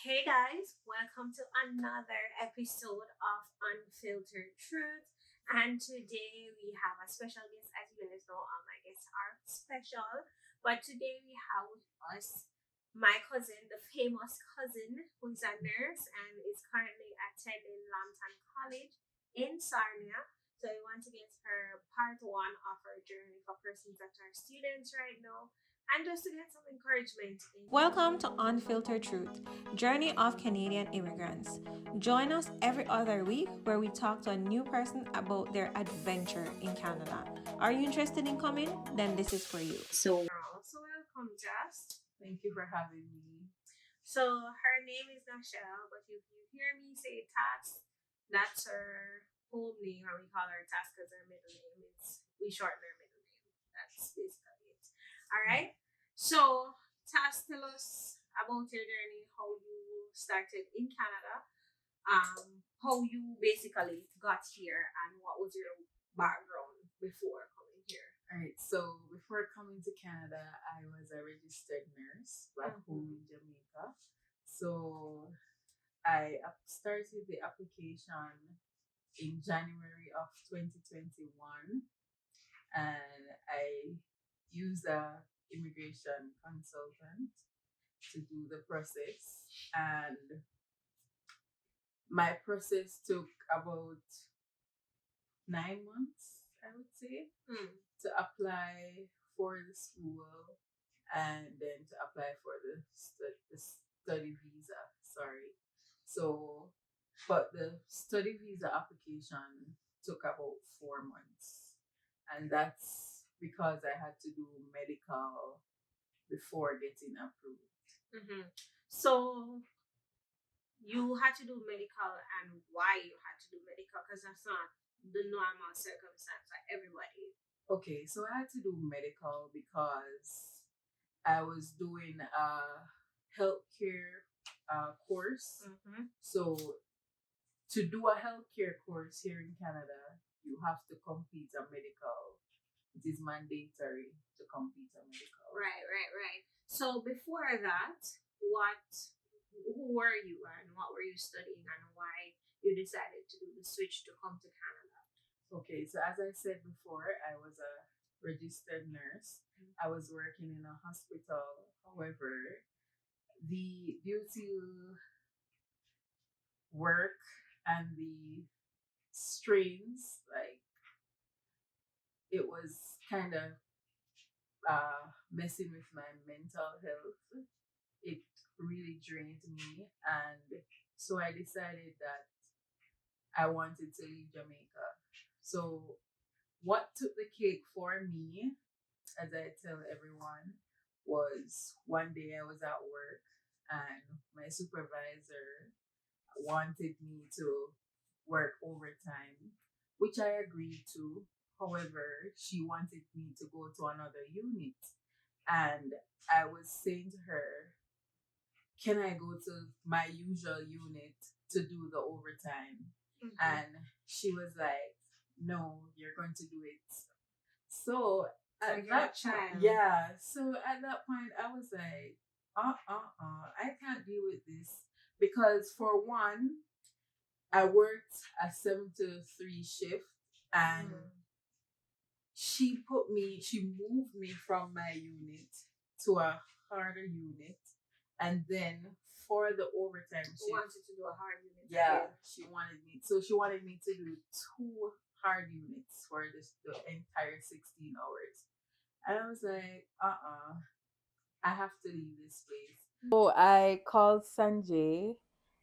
Hey guys, welcome to another episode of Unfiltered Truth. And today we have a special guest. As you guys know, all my guests are special. But today we have with us my cousin, the famous cousin, who's a nurse and is currently attending Lambton College in Sarnia. So we want to get her part one of her journey for persons that are students right now and just to get some encouragement. Welcome to Unfiltered Truth, Journey of Canadian Immigrants. Join us every other week where we talk to a new person about their adventure in Canada. Are you interested in coming? Then this is for you. So welcome, Jess. Thank you for having me. So her name is Nachelle, but if you hear me say Tass, that's her whole name, or we call her Tass because her middle name is, we shorten her middle name. That's basically it. All right. So, Tass, tell us about your journey, how you started in Canada, how you basically got here, and what was your background before coming here. All right, so before coming to Canada, I was a registered nurse back home in Jamaica. So I started the application in January of 2021, and I used a immigration consultant to do the process, and my process took about 9 months, I would say, to apply for the school and then to apply for the study visa. Sorry. So, but the study visa application took about 4 months, and that's because I had to do medical before getting approved. So, you had to do medical, and why you had to do medical? Because that's not the normal circumstance for everybody. Okay, so I had to do medical because I was doing a healthcare course. So to do a healthcare course here in Canada, you have to complete a medical. It is mandatory to complete a medical. Right. So before that, who were you and what were you studying and why you decided to do the switch to come to Canada? Okay, so as I said before, I was a registered nurse. I was working in a hospital. However, due to work and the strains, like it was kind of messing with my mental health. It really drained me, and so I decided that I wanted to leave Jamaica. So what took the cake for me, as I tell everyone, was one day I was at work and my supervisor wanted me to work overtime, which I agreed to. However, she wanted me to go to another unit. And I was saying to her, can I go to my usual unit to do the overtime? And she was like, no, you're going to do it. So at that time, yeah. So at that point, I was like, I can't deal with this because for one, I worked a 7 to 3 shift, and she moved me from my unit to a harder unit, and then for the overtime shift, she wanted to do a hard unit. Yeah, she wanted me to do 2 hard units for the entire 16 hours. And I was like, I have to leave this place. So I called Sanjay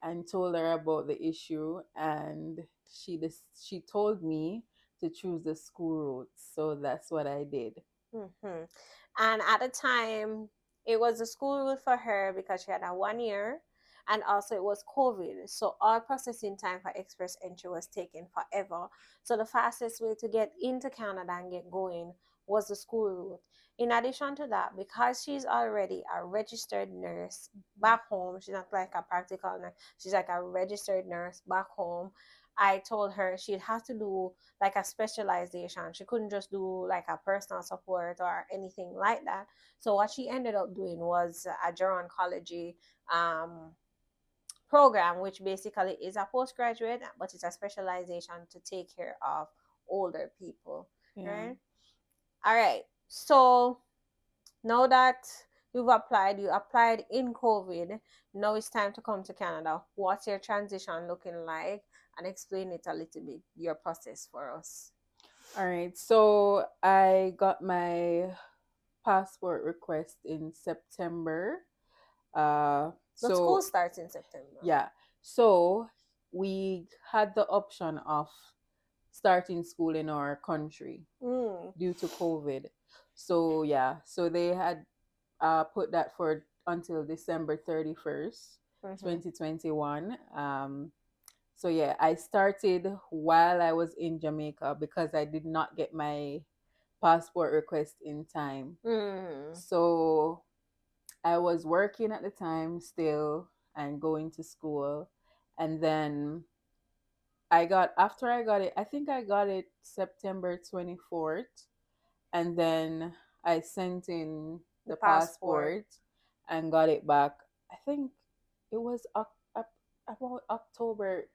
and told her about the issue, and she told me to choose the school route. So that's what I did. And at the time, it was the school route for her because she had a 1 year, and also it was COVID. So our processing time for express entry was taking forever. So the fastest way to get into Canada and get going was the school route. In addition to that, because she's already a registered nurse back home, she's not like a practical nurse, she's like a registered nurse back home. I told her she'd have to do like a specialization. She couldn't just do like a personal support or anything like that. So what she ended up doing was a gerontology program, which basically is a postgraduate, but it's a specialization to take care of older people, Yeah. right? All right. So now that you applied in COVID. Now it's time to come to Canada. What's your transition looking like? And explain it a little bit, your process for us. All right. So I got my passport request in September. But school So starts in September. yeah. So we had the option of starting school in our country due to COVID. So yeah. So they had put that for until December 31st, 2021. So yeah, I started while I was in Jamaica because I did not get my passport request in time. So I was working at the time still and going to school. And then after I got it, I think I got it September 24th. And then I sent in the passport and got it back. I think it was about October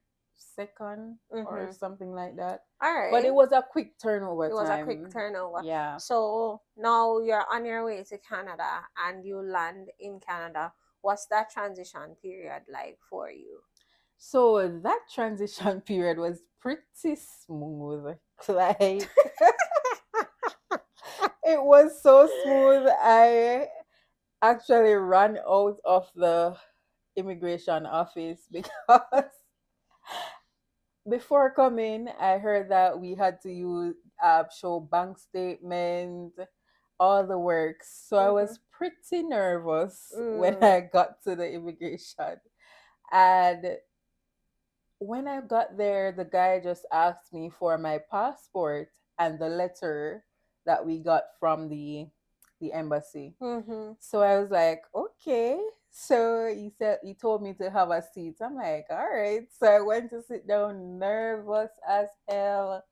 2nd or something like that. All right. But it was a quick turnover It was a time. quick turnover. Yeah. So now you're on your way to Canada and you land in Canada. What's that transition period like for you? So that transition period was pretty smooth. Like it was so smooth. I actually ran out of the immigration office because before coming, I heard that we had to use show bank statement, all the works. So I was pretty nervous when I got to the immigration. And when I got there, the guy just asked me for my passport and the letter that we got from the embassy. So I was like, okay. So he told me to have a seat. I'm like, all right. So I went to sit down, nervous as hell.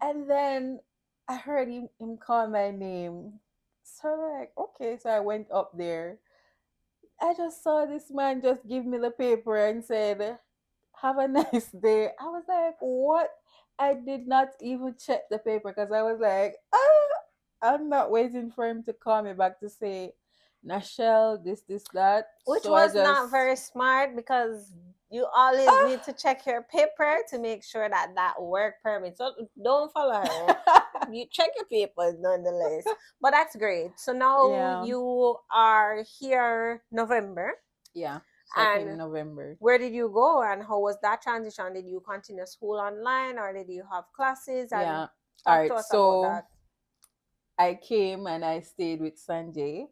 And then I heard him call my name. So I'm like, okay. So I went up there. I just saw this man just give me the paper and said, have a nice day. I was like, what? I did not even check the paper because I was like, I'm not waiting for him to call me back to say, Nachelle, this, that. Which so was not very smart because you always need to check your paper to make sure that work permit. So don't follow her. You check your papers nonetheless. But that's great. So now you are here November. Yeah. So I came in November. Where did you go and how was that transition? Did you continue school online or did you have classes? And yeah. Talk to us about that. I came and I stayed with Sanjay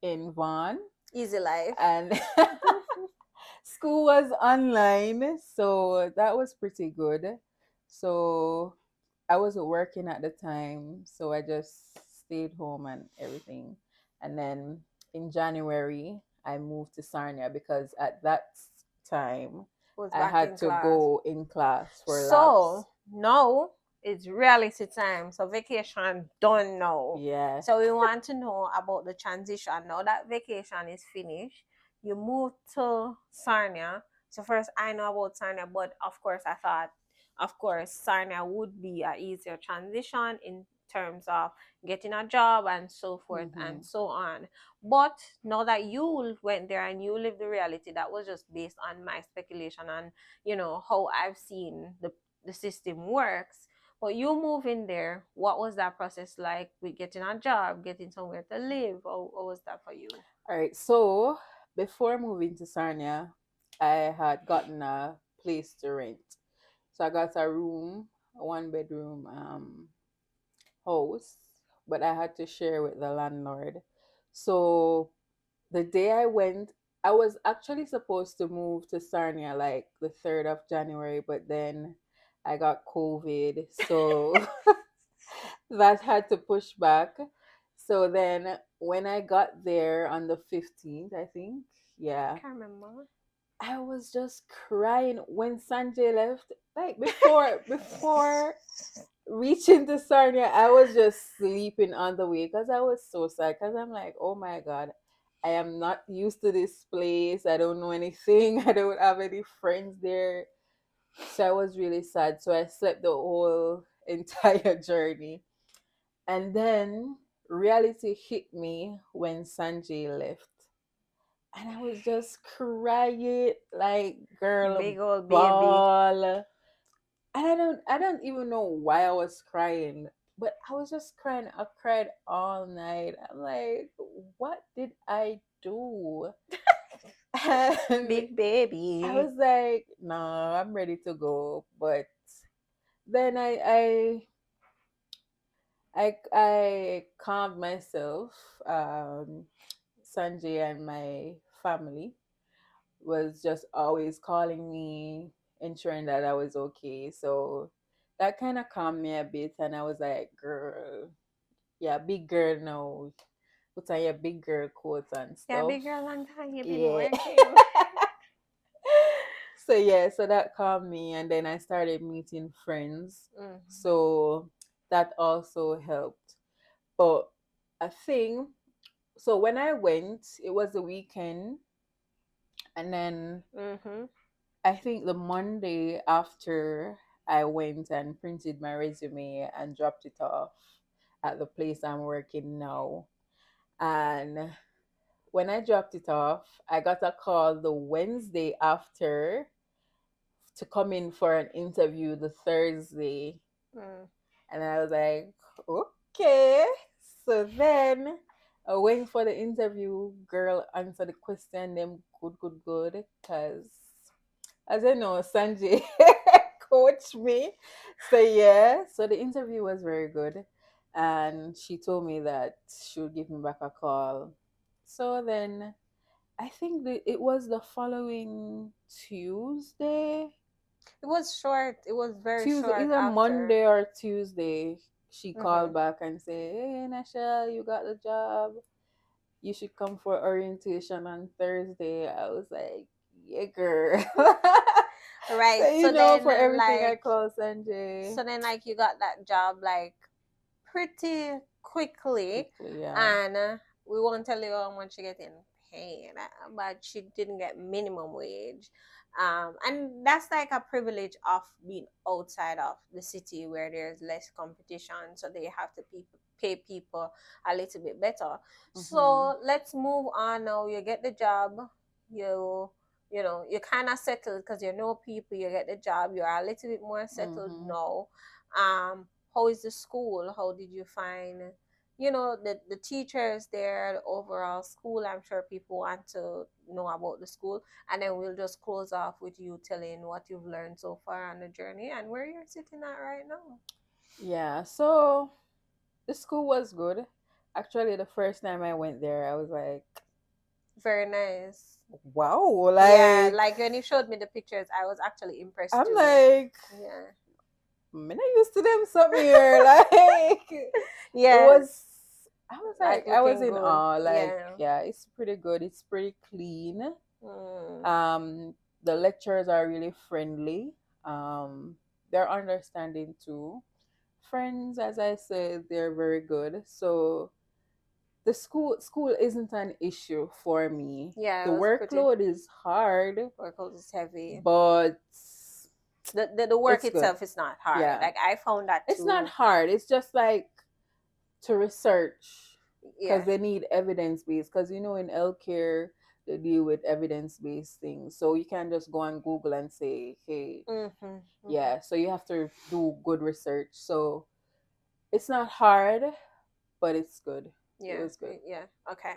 in Vaughan. Easy life. And school was online, so that was pretty good. So I wasn't working at the time, so I just stayed home and everything. And then in January, I moved to Sarnia because at that time I had to go in class for labs. So now it's reality time. So vacation done now. Yeah. So we want to know about the transition. Now that vacation is finished, you moved to Sarnia. So first I know about Sarnia, but of course I thought, of course, Sarnia would be an easier transition in terms of getting a job and so forth and so on. But now that you went there and you lived the reality, that was just based on my speculation and how I've seen the system works. But you move in there, what was that process like with getting a job, getting somewhere to live? What was that for you? All right. So before moving to Sarnia, I had gotten a place to rent. So I got a room, a 1-bedroom house, but I had to share with the landlord. So the day I went, I was actually supposed to move to Sarnia like the 3rd of January, but then I got COVID. So that had to push back. So then when I got there on the 15th, I think, yeah. I can't remember. I was just crying when Sanjay left. Like before reaching to Sarnia, I was just sleeping on the way because I was so sad. Because I'm like, oh my God, I am not used to this place. I don't know anything. I don't have any friends there. So I was really sad. So I slept the whole entire journey. And then reality hit me when Sanjay left. And I was just crying like girl Big old baby. ball. And I don't even know why I was crying, but I was just crying. I cried all night. I'm like, what did I do? And Big I baby. was like, no, I'm ready to go. But then I calmed myself. Sanjay and my family was just always calling me, ensuring that I was okay. So that kind of calmed me a bit, and I was like, "Girl, yeah, big girl now. Put on your big girl coat and Yeah, stuff." big girl, long time you've been Yeah. working. So yeah, so that calmed me, and then I started meeting friends. Mm. So that also helped. But I think so. When I went, it was the weekend, and then Mm-hmm. I think the Monday after I went and printed my resume and dropped it off at the place I'm working now. And when I dropped it off, I got a call the Wednesday after to come in for an interview the Thursday. Mm. And I was like, okay. So then I went for the interview. Girl answered the question, them good, good, good. Because as I know, Sanjay coached me. So yeah, so the interview was very good. And she told me that she would give me back a call. So then I think it was the following Tuesday. It was short. It was very Tuesday, short either after. Monday or Tuesday, she Mm-hmm. called back and said, "Hey, Nachelle, you got the job. You should come for orientation on Thursday." I was like, "Yeah, girl." So Right. for everything I call Sanjay So then like you got that job like pretty quickly, quickly. Yeah. and we won't tell you how much you're getting paid, but she didn't get minimum wage. And that's like a privilege of being outside of the city where there's less competition, so they have to pay people a little bit better. Mhm. So let's move on now. You get the job, you you kind of settled because you know people. You get the job, you're a little bit more settled Mhm. now. How is the school? How did you find, the teachers there, the overall school? I'm sure people want to know about the school. And then we'll just close off with you telling what you've learned so far on the journey and where you're sitting at right now. Yeah. So the school was good. Actually, the first time I went there, I was like, Very nice. "Wow!" Yeah, Like like when you showed me the pictures, I was actually impressed I'm too. like, Yeah. I'm not used to them something here. Like it Yeah, was. like I was looking in good. awe. Like Yeah. yeah, it's pretty good. It's pretty clean. Mm. Um, the lecturers are really friendly. Um, they're understanding too. Friends, as I said, they're very good. So the school isn't an issue for me. Yeah, The it was pretty. workload is hard, Workload is heavy. but The work it's good. itself is not hard. Yeah, Like I found that it's not too. hard. It's just like to research because Yeah. they need evidence based. Because in healthcare they deal with evidence based things, so you can't just go on Google and say, "Hey, Mhm. Mhm. yeah." So you have to do good research. So it's not hard, but it's good. It Yeah. was good. Yeah. Okay.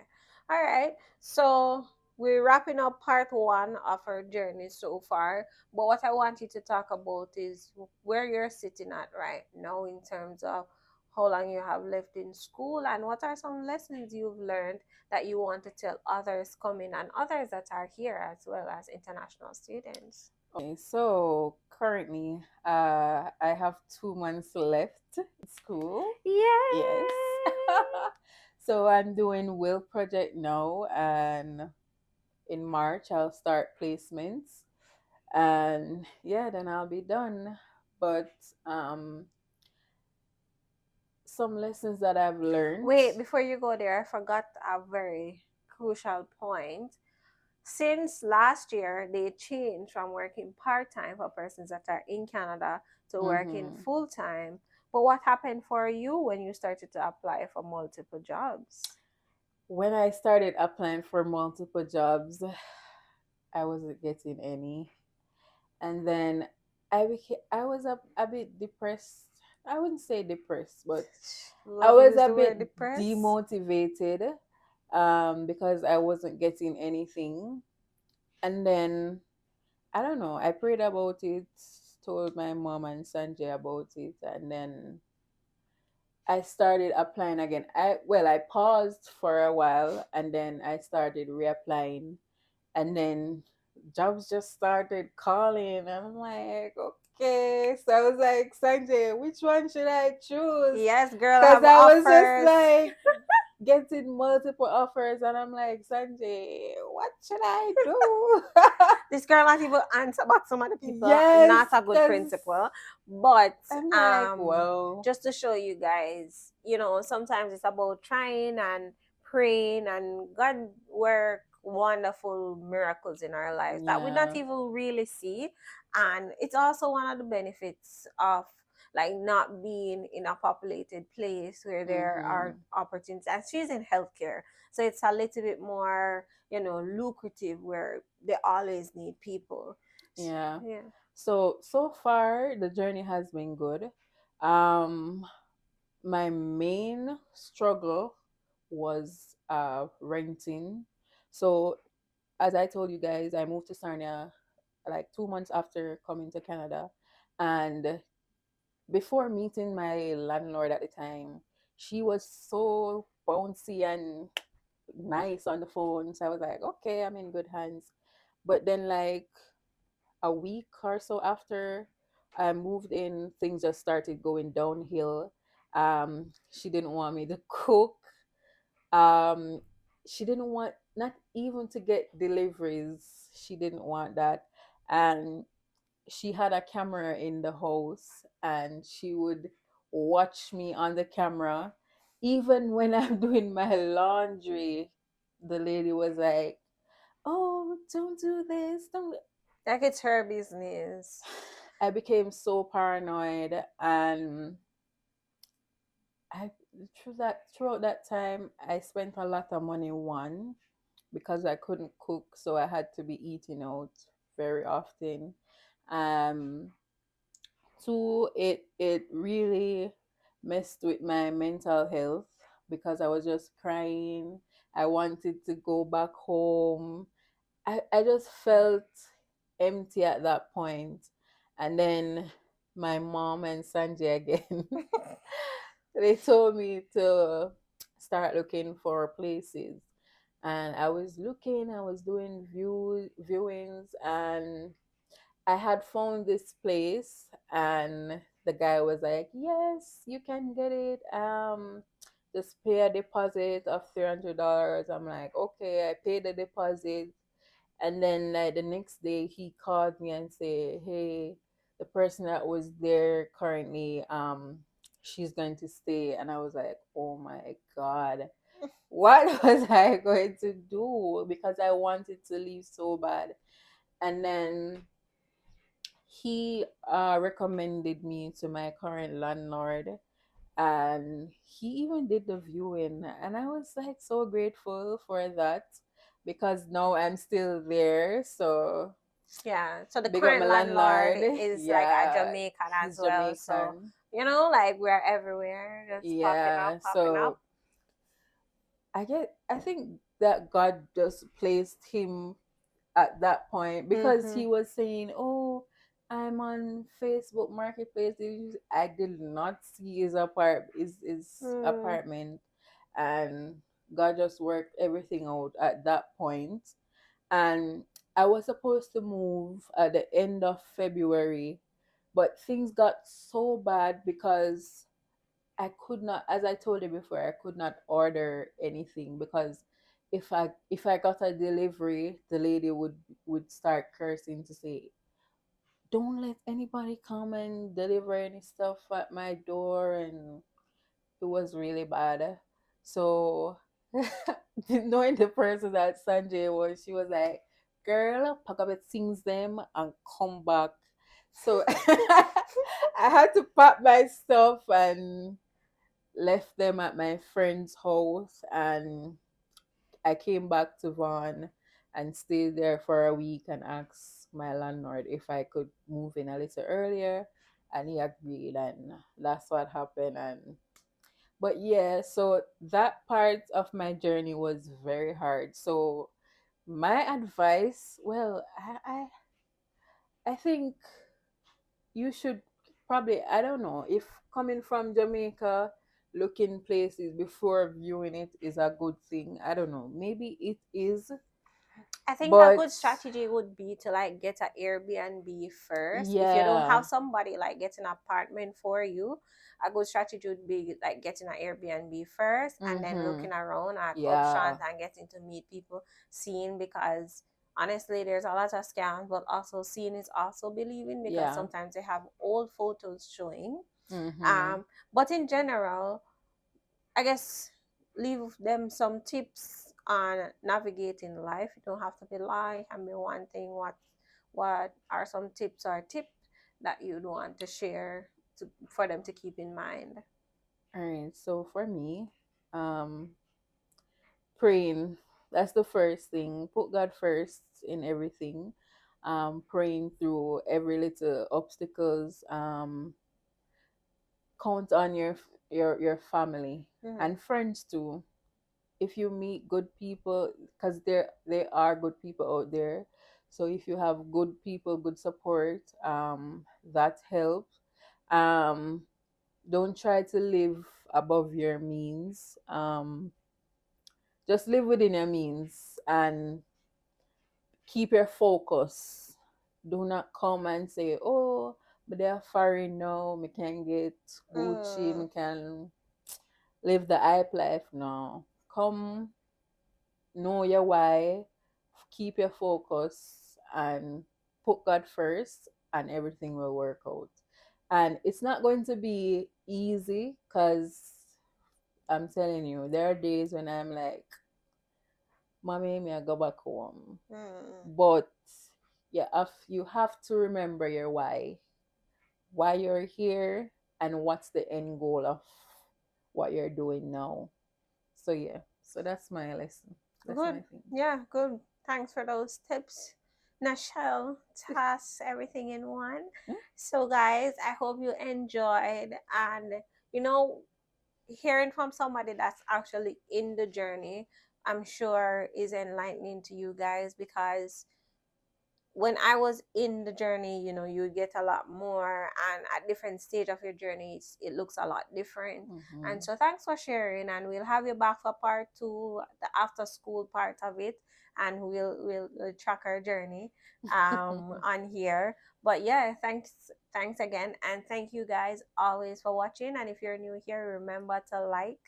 All right. So we're wrapping up part one of our journey so far. But what I want you to talk about is where you're sitting at right now in terms of how long you have left in school and what are some lessons you've learned that you want to tell others coming and others that are here as well as international students. Okay, so currently, I have 2 months left in school. Yes. Yay! So I'm doing will project now, and in March I'll start placements, and yeah, then I'll be done. But um, some lessons that I've learned. Wait, before you go there, I forgot a very crucial point. Since last year, they changed from working part time for persons that are in Canada to working Mm-hmm. full time. But what happened for you when you started to apply for multiple jobs? When I started applying for multiple jobs, I wasn't getting any. And then I was a bit depressed. I wouldn't say depressed, but I Love was use a the word bit depressed. demotivated because I wasn't getting anything. And then I don't know, I prayed about it, told my mom and Sanjay about it, and then I started applying again. I paused for a while and then I started reapplying, and then jobs just started calling and I'm like, okay. So I was like, Sanjay, which one should I choose? Yes, girl, I Because have I was just offers. like getting multiple offers and I'm like, Sanjay, what should I do? This girl not even answer about some other people. Yes, Not a good because principle. But I'm like, well, just to show you guys, sometimes it's about trying and praying, and God work wonderful miracles in our lives that we not yeah, even really see. And it's also one of the benefits of like not being in a populated place where there are mm-hmm, opportunities. And she's in healthcare, so it's a little bit more lucrative, where they always need people. yeah. Yeah. So far the journey has been good. Um, my main struggle was renting. So as I told you guys, I moved to Sarnia like 2 months after coming to Canada, and before meeting my landlord at the time, she was so bouncy and nice on the phone. So I was like, okay, I'm in good hands. But then, like a week or so after I moved in, things just started going downhill. She didn't want me to cook. Um, she didn't want not even to get deliveries. She didn't want that, and she had a camera in the house and she would watch me on the camera even when I'm doing my laundry. The lady was like, oh, don't do this, don't. Like it's her business. I became so paranoid, and I throughout that time I spent a lot of money. One, because I couldn't cook, so I had to be eating out very often. Um, Two, it really messed with my mental health because I was just crying. I wanted to go back home. I just felt empty at that point. And then my mom and Sanjay again, they told me to start looking for places. And I was looking, I was doing viewings, and I had found this place, and the guy was like, "Yes, you can get it. Just pay a deposit of $300." I'm like, "Okay." I paid the deposit, and then like the next day, he called me and said, "Hey, the person that was there currently, she's going to stay." And I was like, "Oh my god." What was I going to do? Because I wanted to leave so bad. And then he recommended me to my current landlord, and he even did the viewing, and I was like so grateful for that because now I'm still there. So Yeah. So the big up my current landlord landlord. is like a Yeah, Jamaican as he's well. So, Jamaican. like we're everywhere, just popping up, Yeah, popping up. so I think that God just placed him at that point because Mm-hmm. he was saying, "Oh, I'm on Facebook Marketplace." I did not see his Mm. apartment, and God just worked everything out at that point. And I was supposed to move at the end of February, but things got so bad because I could not, as I told you before, I could not order anything because if I got a delivery, the lady would start cursing to say, "Don't let anybody come and deliver any stuff at my door," and it was really bad. So knowing the person that Sanjay was, she was like, "Girl, pack up your things them and come back." So I had to pack my stuff and left them at my friend's house, and I came back to Vaughan and stayed there for a week and asked my landlord if I could move in a little earlier, and he agreed, and that's what happened. And but yeah, so that part of my journey was very hard. So my advice, well, I think you should probably, I don't know, if coming from Jamaica, looking places before viewing it is a good thing. I don't know. Maybe it is, I think a but good strategy would be to like get an Airbnb first. If you don't yeah, have somebody like get an apartment for you, a good strategy would be like getting an Airbnb first and then mm-hmm, looking around at yeah, options and getting to meet people, seeing, because honestly there's a lot of scams, but also seeing is also believing, because yeah, sometimes they have old photos showing. mm-hmm, But in general, I guess leave them some tips on navigating life. You don't have to be lying. I mean, one thing. What are some tips or tip that you'd want to share for them to keep in mind? all right. So for me, um, praying. That's the first thing. Put God first in everything. Praying through every little obstacles. Count on your family Mm-hmm. and friends too. If you meet good people, because there are good people out there. So if you have good people, good support, that helps. Um, don't try to live above your means. Just live within your means and keep your focus. Do not come and say, "Oh, but they are foreign now. Me can get Gucci. Mm. Me can live the hype life." No, come, know your why. Keep your focus and put God first, and everything will work out. And it's not going to be easy, because I'm telling you, there are days when I'm like, "Mommy, may I go back home?" Mm. But you have to remember your why you're here, and what's the end goal of what you're doing now. So yeah, so that's my lesson. That's Good. my thing. Yeah, good. Thanks for those tips, Nachelle. Toss everything in one. Yeah. So, guys, I hope you enjoyed, and you know, hearing from somebody that's actually in the journey, I'm sure is enlightening to you guys, because when I was in the journey, you get a lot more, and at different stage of your journey, it looks a lot different. And Mm-hmm. so, thanks for sharing, and we'll have you back for part two, the after school part of it, and we'll track our journey on here. But yeah, thanks again, and thank you guys always for watching. And if you're new here, remember to like,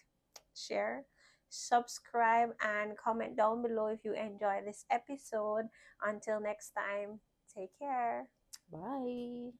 share, subscribe, and comment down below if you enjoy this episode. Until next time, take care. Bye.